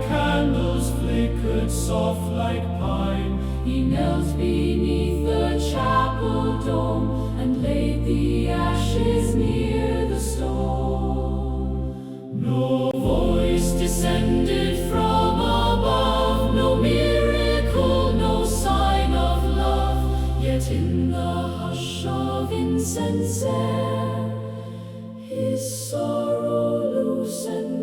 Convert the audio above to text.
candles flickered soft like pine. He knelt beneath the chapel dome and laid the ashes near the stone. No Voice descended from above, no miracle, no sign of love. Yet in the hush of incense air, his sorrow loosened